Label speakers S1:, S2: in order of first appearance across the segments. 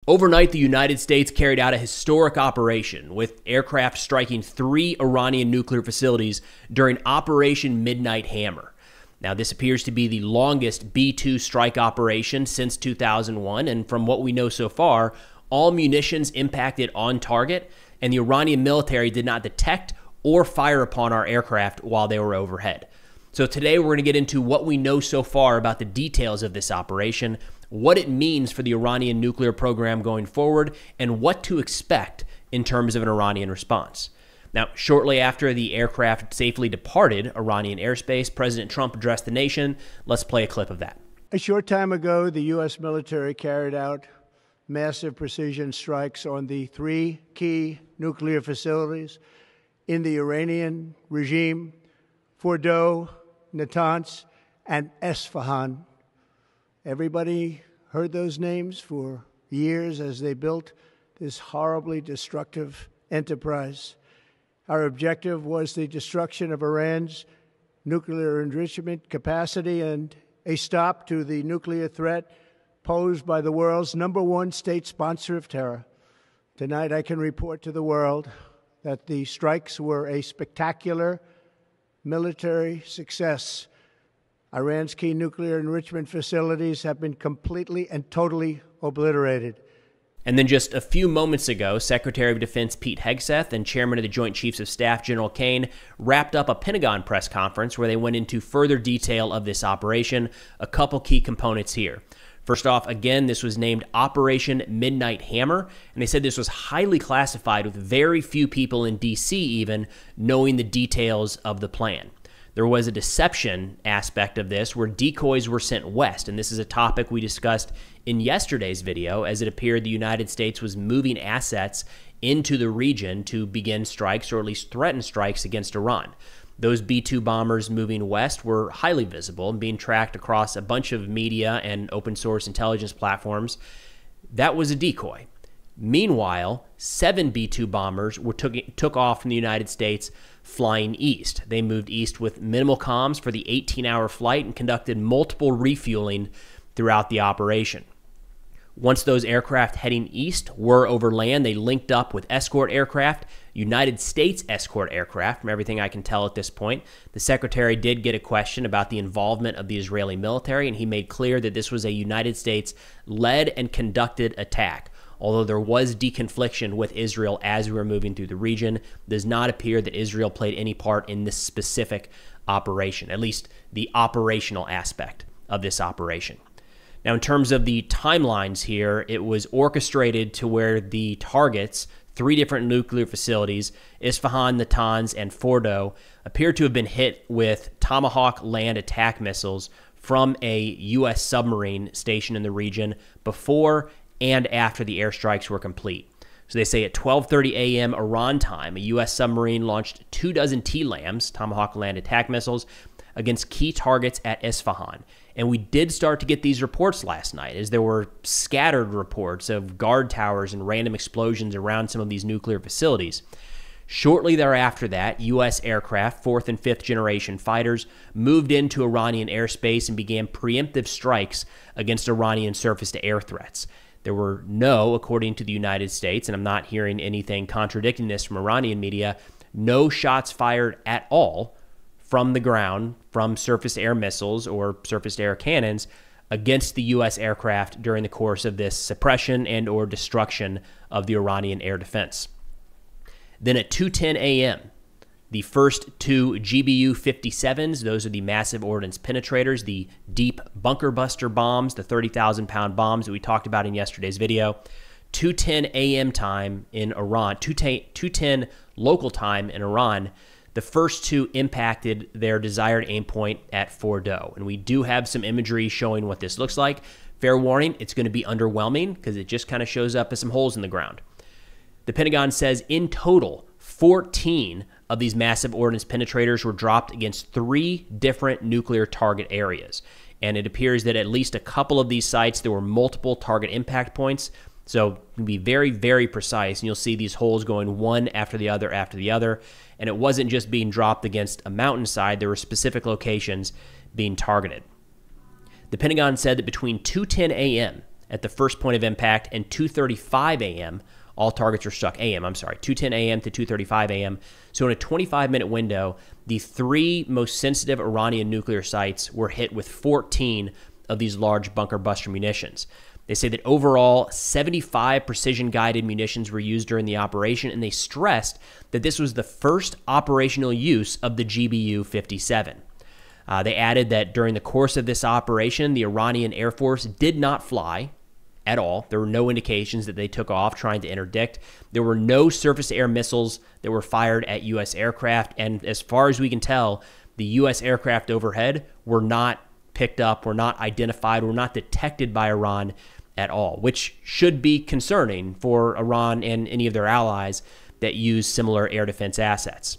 S1: Overnight, the United States carried out a historic operation, with aircraft striking 3 Iranian nuclear facilities during Operation Midnight Hammer. Now, this appears to be the longest B-2 strike operation since 2001, and from what we know so far, all munitions impacted on target, and the Iranian military did not detect or fire upon our aircraft while they were overhead. So today we're going to get into what we know so far about the details of this operation, what it means for the Iranian nuclear program going forward, and what to expect in terms of an Iranian response. Now, shortly after the aircraft safely departed Iranian airspace, President Trump addressed the nation. Let's play a clip of that.
S2: A short time ago, the U.S. military carried out massive precision strikes on the 3 key nuclear facilities in the Iranian regime: Fordow, Natanz, and Esfahan. Everybody heard those names for years as they built this horribly destructive enterprise. Our objective was the destruction of Iran's nuclear enrichment capacity and a stop to the nuclear threat posed by the world's #1 state sponsor of terror. Tonight, I can report to the world that the strikes were a spectacular military success. Iran's key nuclear enrichment facilities have been completely and totally obliterated.
S1: And then just a few moments ago, Secretary of Defense Pete Hegseth and Chairman of the Joint Chiefs of Staff General Kane wrapped up a Pentagon press conference where they went into further detail of this operation. A couple key components here. First off, again, this was named Operation Midnight Hammer, and they said this was highly classified, with very few people in D.C. even knowing the details of the plan. There was a deception aspect of this where decoys were sent west, and this is a topic we discussed in yesterday's video, as it appeared the United States was moving assets into the region to begin strikes, or at least threaten strikes, against Iran. Those B-2 bombers moving west were highly visible and being tracked across a bunch of media and open source intelligence platforms. That was a decoy. Meanwhile, 7 B-2 bombers took off from the United States flying east. They moved east with minimal comms for the 18-hour flight and conducted multiple refueling throughout the operation. Once those aircraft heading east were over land, they linked up with escort aircraft, United States escort aircraft, from everything I can tell at this point. The Secretary did get a question about the involvement of the Israeli military, and he made clear that this was a United States-led and conducted attack. Although there was deconfliction with Israel as we were moving through the region, it does not appear that Israel played any part in this specific operation, at least the operational aspect of this operation. Now, in terms of the timelines here, it was orchestrated to where the targets, 3 different nuclear facilities, Isfahan, Natanz, and Fordow, appear to have been hit with Tomahawk land attack missiles from a U.S. submarine stationed in the region before and after the airstrikes were complete. So they say at 12:30 a.m. Iran time, a U.S. submarine launched 24 T-LAMs, Tomahawk land attack missiles, against key targets at Isfahan. And we did start to get these reports last night, as there were scattered reports of guard towers and random explosions around some of these nuclear facilities. Shortly thereafter that, U.S. aircraft, 4th and 5th generation fighters, moved into Iranian airspace and began preemptive strikes against Iranian surface-to-air threats. There were no, according to the United States, and I'm not hearing anything contradicting this from Iranian media, no shots fired at all from the ground from surface-to-air missiles or surface-to-air cannons against the U.S. aircraft during the course of this suppression and or destruction of the Iranian air defense. Then at 2:10 a.m., the first 2 GBU-57s, those are the massive ordnance penetrators, the deep bunker buster bombs, the 30,000-pound bombs that we talked about in yesterday's video. 2:10 a.m. time in Iran, 2:10 local time in Iran, the first 2 impacted their desired aim point at Fordow. And we do have some imagery showing what this looks like. Fair warning, it's going to be underwhelming because it just kind of shows up as some holes in the ground. The Pentagon says in total, 14 of these massive ordnance penetrators were dropped against 3 different nuclear target areas. And it appears that at least a couple of these sites, there were multiple target impact points. So it can be very, very precise, and you'll see these holes going one after the other after the other. And it wasn't just being dropped against a mountainside. There were specific locations being targeted. The Pentagon said that between 2:10 a.m. at the first point of impact, and 2:35 a.m. All targets were struck. 2:10 a.m. to 2:35 a.m. So in a 25-minute window, the three most sensitive Iranian nuclear sites were hit with 14 of these large bunker buster munitions. They say that overall, 75 precision-guided munitions were used during the operation, and they stressed that this was the first operational use of the GBU-57. They added that during the course of this operation, the Iranian Air Force did not fly at all. There were no indications that they took off trying to interdict. There were no surface-to-air missiles that were fired at U.S. aircraft, and as far as we can tell, the U.S. aircraft overhead were not picked up, were not identified, were not detected by Iran at all, which should be concerning for Iran and any of their allies that use similar air defense assets.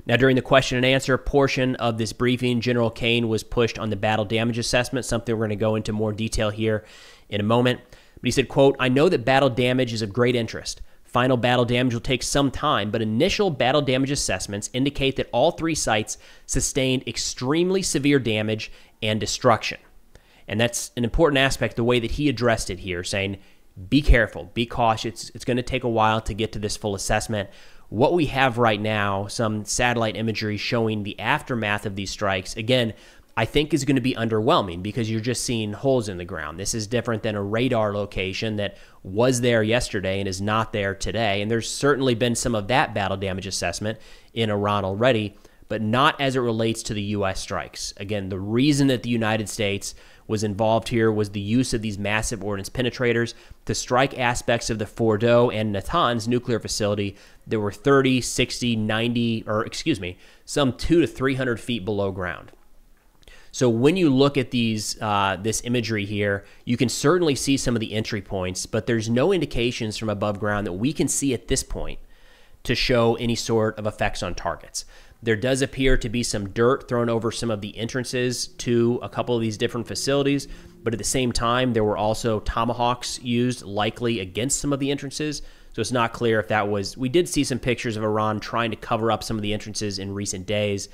S1: Now, during the question and answer portion of this briefing, General Kane was pushed on the battle damage assessment, something we're going to go into more detail here in a moment. But he said, quote, "I know that battle damage is of great interest. Final battle damage will take some time, but initial battle damage assessments indicate that all three sites sustained extremely severe damage and destruction." And that's an important aspect, the way that he addressed it here, saying, be careful, be cautious. It's going to take a while to get to this full assessment. What we have right now, some satellite imagery showing the aftermath of these strikes, again, I think is going to be underwhelming because you're just seeing holes in the ground. This is different than a radar location that was there yesterday and is not there today. And there's certainly been some of that battle damage assessment in Iran already, but not as it relates to the U.S. strikes. Again, the reason that the United States was involved here was the use of these massive ordnance penetrators to strike aspects of the Fordo and Natanz nuclear facility that were 30, 60, 90, some 200 to 300 feet below ground. So when you look at these this imagery here, you can certainly see some of the entry points, but there's no indications from above ground that we can see at this point to show any sort of effects on targets. There does appear to be some dirt thrown over some of the entrances to a couple of these different facilities, but at the same time, there were also tomahawks used, likely against some of the entrances. So it's not clear if that was... We did see some pictures of Iran trying to cover up some of the entrances in recent days.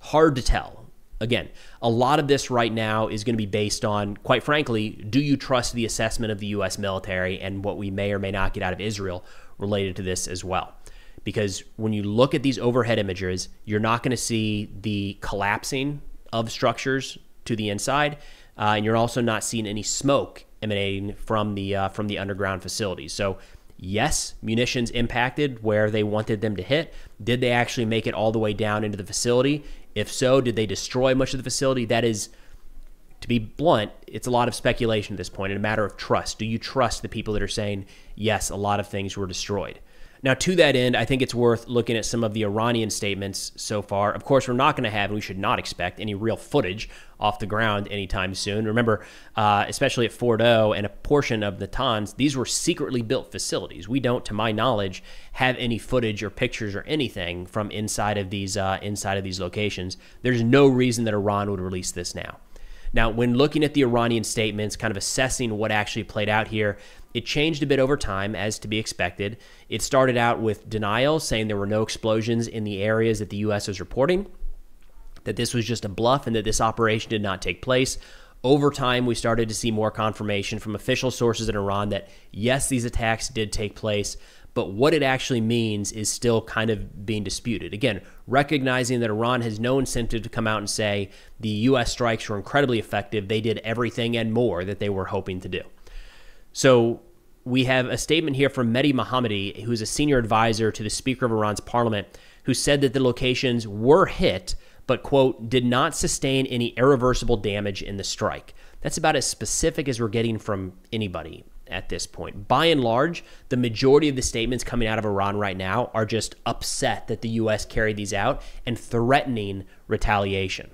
S1: Hard to tell. Again, a lot of this right now is going to be based on, quite frankly, do you trust the assessment of the U.S. military and what we may or may not get out of Israel related to this as well? Because when you look at these overhead images, you're not going to see the collapsing of structures to the inside, and you're also not seeing any smoke emanating from the underground facilities. So, yes, munitions impacted where they wanted them to hit. Did they actually make it all the way down into the facility? If so, did they destroy much of the facility? That is, to be blunt, it's a lot of speculation at this point, and a matter of trust. Do you trust the people that are saying, yes, a lot of things were destroyed? Now, to that end, I think it's worth looking at some of the Iranian statements so far. Of course, we're not going to have, and we should not expect, any real footage off the ground anytime soon. Remember, especially at Fordo and a portion of the Natanz, these were secretly built facilities. We don't, to my knowledge, have any footage or pictures or anything from inside of these locations. There's no reason that Iran would release this now. Now, when looking at the Iranian statements, kind of assessing what actually played out here, it changed a bit over time, as to be expected. It started out with denial, saying there were no explosions in the areas that the U.S. was reporting, that this was just a bluff and that this operation did not take place. Over time, we started to see more confirmation from official sources in Iran that, yes, these attacks did take place, but what it actually means is still kind of being disputed. Again, recognizing that Iran has no incentive to come out and say the U.S. strikes were incredibly effective, they did everything and more that they were hoping to do. So we have a statement here from Mehdi Mohammadi, who's a senior advisor to the Speaker of Iran's parliament, who said that the locations were hit, but, quote, did not sustain any irreversible damage in the strike. That's about as specific as we're getting from anybody at this point. By and large, the majority of the statements coming out of Iran right now are just upset that the U.S. carried these out and threatening retaliation.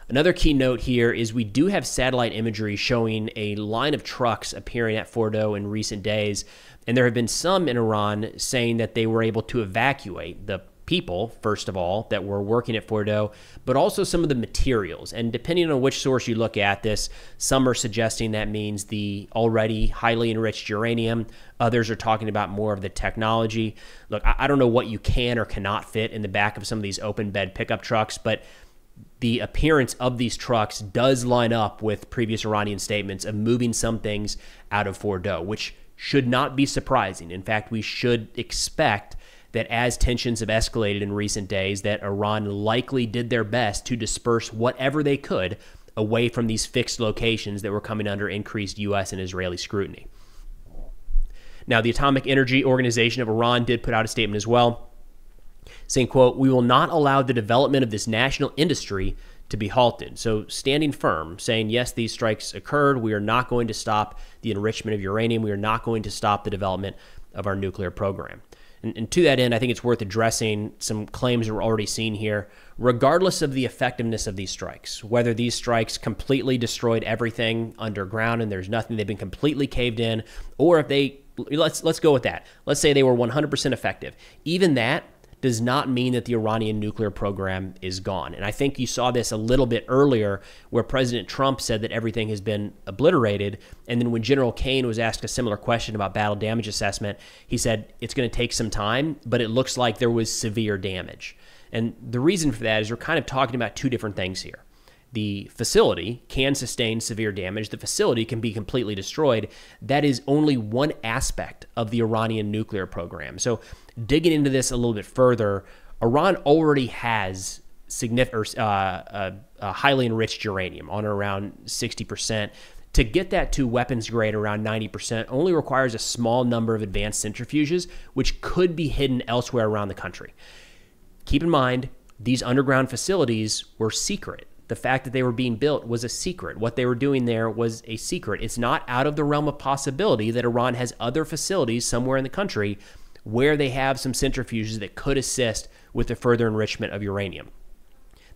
S1: Another key note here is we do have satellite imagery showing a line of trucks appearing at Fordo in recent days, and there have been some in Iran saying that they were able to evacuate the people, first of all, that were working at Fordo, but also some of the materials. And depending on which source you look at this, some are suggesting that means the already highly enriched uranium. Others are talking about more of the technology. Look, I don't know what you can or cannot fit in the back of some of these open bed pickup trucks, but the appearance of these trucks does line up with previous Iranian statements of moving some things out of Fordo, which should not be surprising. In fact, we should expect that as tensions have escalated in recent days, that Iran likely did their best to disperse whatever they could away from these fixed locations that were coming under increased U.S. and Israeli scrutiny. Now, the Atomic Energy Organization of Iran did put out a statement as well, saying, quote, "We will not allow the development of this national industry to be halted." So standing firm, saying, yes, these strikes occurred. We are not going to stop the enrichment of uranium. We are not going to stop the development of our nuclear program. And to that end, I think it's worth addressing some claims that we're already seeing here, regardless of the effectiveness of these strikes, whether these strikes completely destroyed everything underground and there's nothing, they've been completely caved in, or if they, let's go with that. Let's say they were 100% effective. Even that does not mean that the Iranian nuclear program is gone. And I think you saw this a little bit earlier where President Trump said that everything has been obliterated. And then when General Kane was asked a similar question about battle damage assessment, he said it's going to take some time, but it looks like there was severe damage. And the reason for that is we're kind of talking about two different things here. The facility can sustain severe damage. The facility can be completely destroyed. That is only one aspect of the Iranian nuclear program. So digging into this a little bit further, Iran already has highly enriched uranium on around 60%. To get that to weapons grade around 90% only requires a small number of advanced centrifuges, which could be hidden elsewhere around the country. Keep in mind, these underground facilities were secret. The fact that they were being built was a secret. What they were doing there was a secret. It's not out of the realm of possibility that Iran has other facilities somewhere in the country where they have some centrifuges that could assist with the further enrichment of uranium.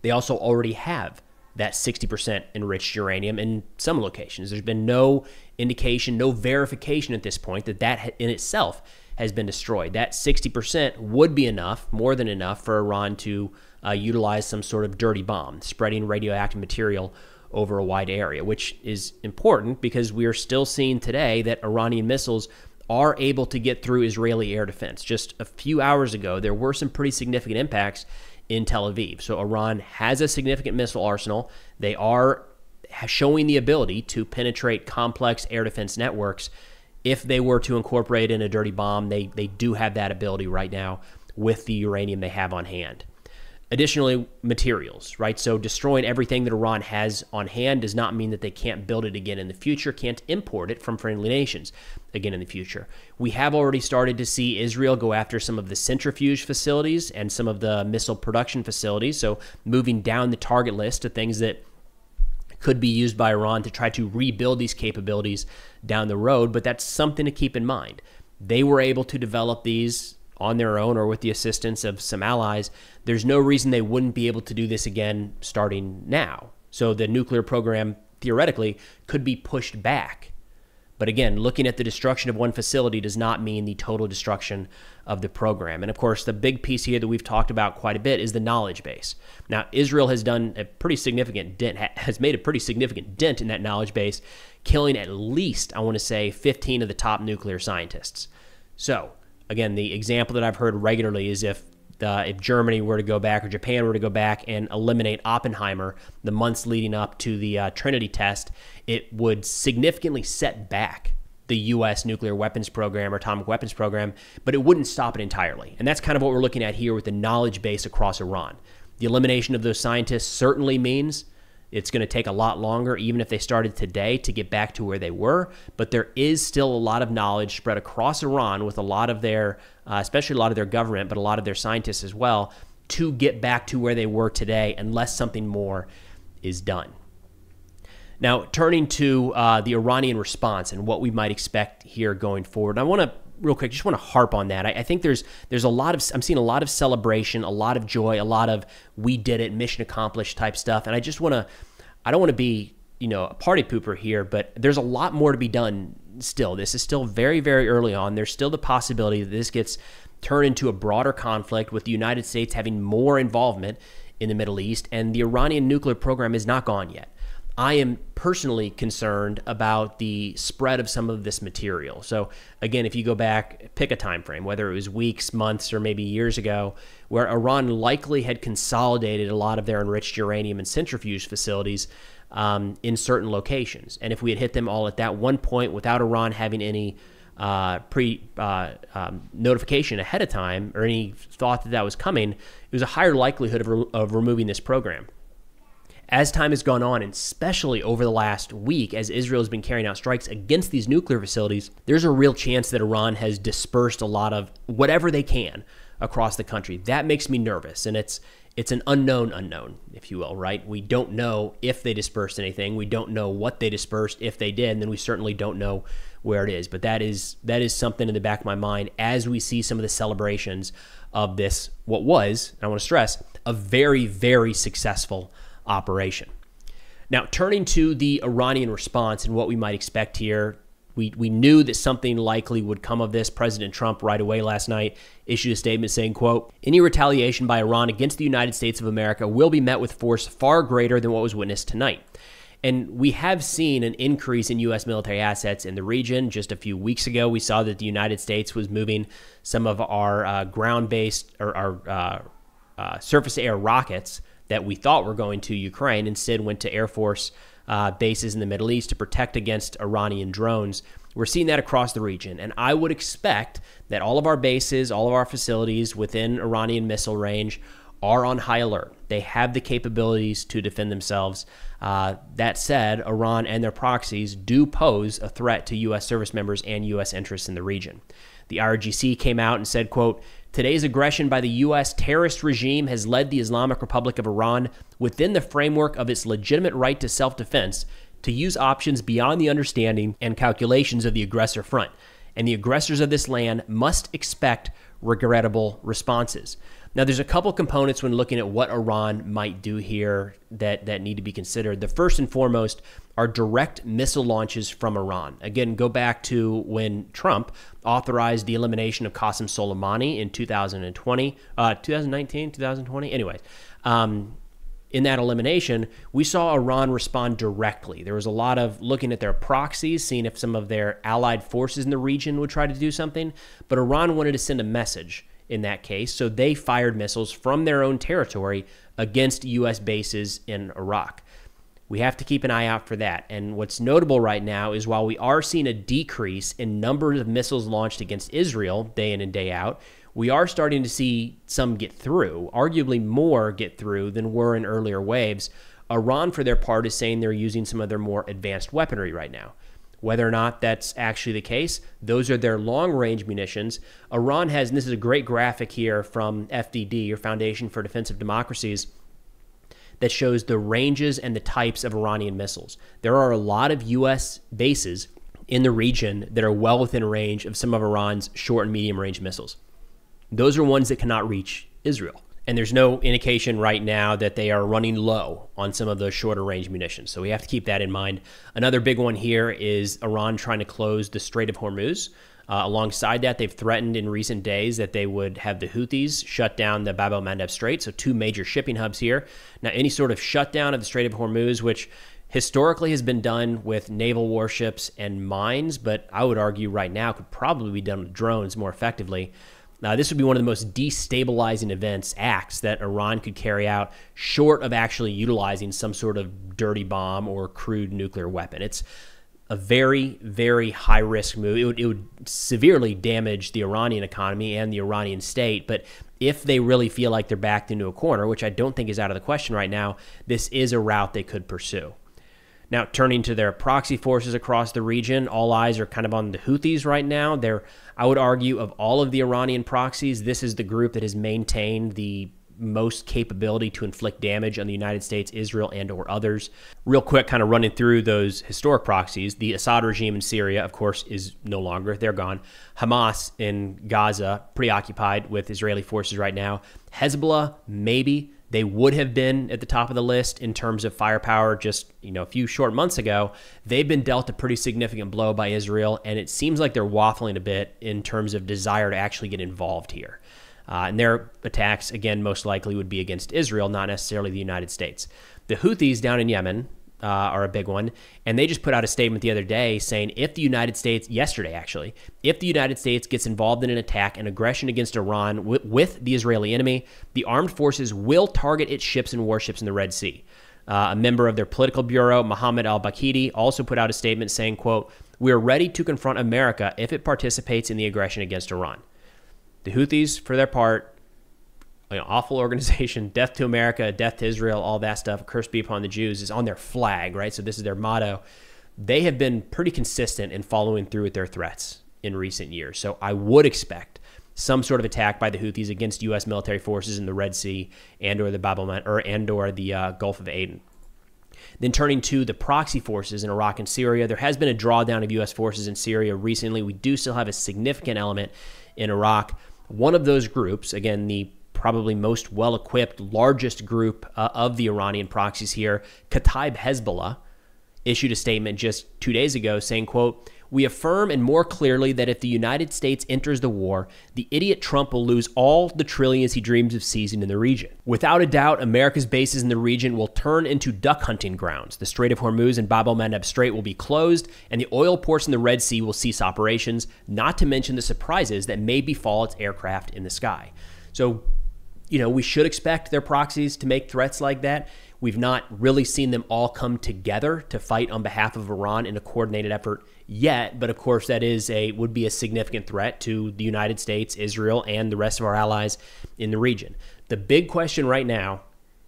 S1: They also already have that 60% enriched uranium in some locations. There's been no indication, no verification at this point that that in itself has been destroyed. That 60% would be enough, more than enough, for Iran to utilize some sort of dirty bomb, spreading radioactive material over a wide area, which is important because we are still seeing today that Iranian missiles are able to get through Israeli air defense. Just a few hours ago, there were some pretty significant impacts in Tel Aviv. So Iran has a significant missile arsenal. They are showing the ability to penetrate complex air defense networks. If they were to incorporate in a dirty bomb, they do have that ability right now with the uranium they have on hand. Additionally, materials, right? So destroying everything that Iran has on hand does not mean that they can't build it again in the future, can't import it from friendly nations again in the future. We have already started to see Israel go after some of the centrifuge facilities and some of the missile production facilities, so moving down the target list to things that could be used by Iran to try to rebuild these capabilities down the road, but that's something to keep in mind. They were able to develop these on their own or with the assistance of some allies. There's no reason they wouldn't be able to do this again starting now. So the nuclear program, theoretically, could be pushed back. But again, looking at the destruction of one facility does not mean the total destruction of the program. And of course, the big piece here that we've talked about quite a bit is the knowledge base. Now, Israel has done a pretty significant dent, has made a pretty significant dent in that knowledge base, killing at least, I want to say, 15 of the top nuclear scientists. So, again, the example that I've heard regularly is if Germany were to go back or Japan were to go back and eliminate Oppenheimer the months leading up to the Trinity test, it would significantly set back the U.S. nuclear weapons program or atomic weapons program, but it wouldn't stop it entirely. And that's kind of what we're looking at here with the knowledge base across Iran. The elimination of those scientists certainly means it's going to take a lot longer, even if they started today, to get back to where they were. But there is still a lot of knowledge spread across Iran with a lot of their, especially a lot of their government, but a lot of their scientists as well, to get back to where they were today unless something more is done. Now, turning to the Iranian response and what we might expect here going forward, I want to real quick, just want to harp on that. I think there's a lot of, I'm seeing a lot of celebration, a lot of joy, a lot of we did it, mission accomplished type stuff. And I just want to, I don't want to be, a party pooper here, but there's a lot more to be done still. This is still very, very early on. There's still the possibility that this gets turned into a broader conflict with the United States having more involvement in the Middle East, and the Iranian nuclear program is not gone yet. I am personally concerned about the spread of some of this material. So again, if you go back, pick a time frame, whether it was weeks, months, or maybe years ago, where Iran likely had consolidated a lot of their enriched uranium and centrifuge facilities in certain locations. And if we had hit them all at that one point without Iran having any notification ahead of time or any thought that that was coming, it was a higher likelihood of removing this program. As time has gone on, and especially over the last week, as Israel has been carrying out strikes against these nuclear facilities, there's a real chance that Iran has dispersed a lot of whatever they can across the country. That makes me nervous, and it's an unknown, if you will, right? We don't know if they dispersed anything. We don't know what they dispersed if they did, and then we certainly don't know where it is. But that is something in the back of my mind as we see some of the celebrations of this, what was, and I want to stress, a very, very successful operation. Now, turning to the Iranian response and what we might expect here, we knew that something likely would come of this. President Trump right away last night issued a statement saying, quote, "Any retaliation by Iran against the United States of America will be met with force far greater than what was witnessed tonight." And we have seen an increase in U.S. military assets in the region. Just a few weeks ago, we saw that the United States was moving some of our ground-based or our surface-to-air rockets that we thought were going to Ukraine, instead went to Air Force bases in the Middle East to protect against Iranian drones. We're seeing that across the region, and I would expect that all of our bases, all of our facilities within Iranian missile range are on high alert. They have the capabilities to defend themselves. That said, Iran and their proxies do pose a threat to U.S. service members and U.S. interests in the region. The IRGC came out and said, quote, "Today's aggression by the U.S. terrorist regime has led the Islamic Republic of Iran, within the framework of its legitimate right to self-defense, to use options beyond the understanding and calculations of the aggressor front. And the aggressors of this land must expect regrettable responses." Now, there's a couple components when looking at what Iran might do here that need to be considered. The first and foremost are direct missile launches from Iran. Again, go back to when Trump authorized the elimination of Qasem Soleimani in 2020. Anyways, in that elimination, we saw Iran respond directly. There was a lot of looking at their proxies, seeing if some of their allied forces in the region would try to do something, but Iran wanted to send a message in that case, so they fired missiles from their own territory against U.S. bases in Iraq. We have to keep an eye out for that. And what's notable right now is while we are seeing a decrease in numbers of missiles launched against Israel day in and day out, we are starting to see some get through, arguably more get through than were in earlier waves. Iran, for their part, is saying they're using some of their more advanced weaponry right now. Whether or not that's actually the case, those are their long-range munitions. Iran has, and this is a great graphic here from FDD, or Foundation for Defensive Democracies, that shows the ranges and the types of Iranian missiles. There are a lot of U.S. bases in the region that are well within range of some of Iran's short and medium-range missiles. Those are ones that cannot reach Israel. And there's no indication right now that they are running low on some of those shorter range munitions. So we have to keep that in mind. Another big one here is Iran trying to close the Strait of Hormuz. Alongside that, they've threatened in recent days that they would have the Houthis shut down the Bab el-Mandeb Strait, so two major shipping hubs here. Now, any sort of shutdown of the Strait of Hormuz, which historically has been done with naval warships and mines, but I would argue right now could probably be done with drones more effectively. This would be one of the most destabilizing acts that Iran could carry out, short of actually utilizing some sort of dirty bomb or crude nuclear weapon. It's a very, very high-risk move. It would severely damage the Iranian economy and the Iranian state, but if they really feel like they're backed into a corner, which I don't think is out of the question right now, this is a route they could pursue. Now, turning to their proxy forces across the region, all eyes are kind of on the Houthis right now. I would argue, of all of the Iranian proxies, this is the group that has maintained the most capability to inflict damage on the United States, Israel, and or others. Real quick, kind of running through those historic proxies. The Assad regime in Syria, of course, is no longer. They're gone. Hamas in Gaza, preoccupied with Israeli forces right now. Hezbollah, maybe. They would have been at the top of the list in terms of firepower just a few short months ago. They've been dealt a pretty significant blow by Israel, and it seems like they're waffling a bit in terms of desire to actually get involved here. And their attacks, again, most likely would be against Israel, not necessarily the United States. The Houthis down in Yemen, are a big one. And they just put out a statement the other day saying if the United States, yesterday actually, if the United States gets involved in an attack and aggression against Iran with the Israeli enemy, the armed forces will target its ships and warships in the Red Sea. A member of their political bureau, Mohammed al-Bakidi, also put out a statement saying, quote, "We are ready to confront America if it participates in the aggression against Iran." The Houthis, for their part, awful organization, death to America, death to Israel, all that stuff, curse be upon the Jews, is on their flag, right? So this is their motto. They have been pretty consistent in following through with their threats in recent years. So I would expect some sort of attack by the Houthis against U.S. military forces in the Red Sea and/or the the Gulf of Aden. Then turning to the proxy forces in Iraq and Syria, there has been a drawdown of U.S. forces in Syria recently. We do still have a significant element in Iraq. One of those groups, again, the probably most well-equipped, largest group of the Iranian proxies here, Kataib Hezbollah, issued a statement just 2 days ago saying, quote, "We affirm and more clearly that if the United States enters the war, the idiot Trump will lose all the trillions he dreams of seizing in the region. Without a doubt, America's bases in the region will turn into duck hunting grounds. The Strait of Hormuz and Bab el-Mandeb Strait will be closed, and the oil ports in the Red Sea will cease operations, not to mention the surprises that may befall its aircraft in the sky." So, we should expect their proxies to make threats like that. We've not really seen them all come together to fight on behalf of Iran in a coordinated effort yet, but of course that would be a significant threat to the United States, Israel, and the rest of our allies in the region. The big question right now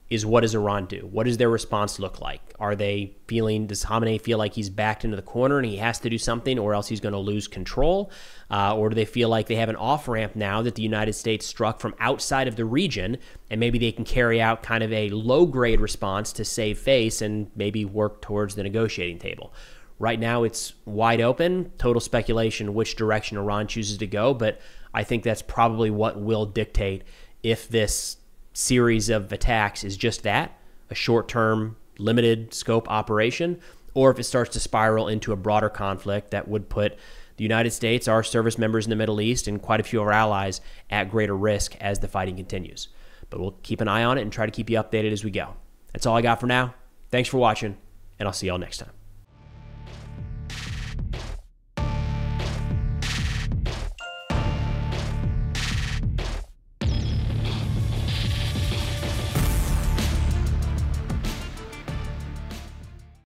S1: is, what does Iran do? What does their response look like? Does Khamenei feel like he's backed into the corner and he has to do something or else he's going to lose control? Or do they feel like they have an off-ramp now that the United States struck from outside of the region and maybe they can carry out kind of a low-grade response to save face and maybe work towards the negotiating table? Right now it's wide open, total speculation which direction Iran chooses to go, but I think that's probably what will dictate if this series of attacks is just that, a short-term, limited scope operation, or if it starts to spiral into a broader conflict that would put the United States, our service members in the Middle East, and quite a few of our allies at greater risk as the fighting continues. But we'll keep an eye on it and try to keep you updated as we go. That's all I got for now. Thanks for watching, and I'll see y'all next time.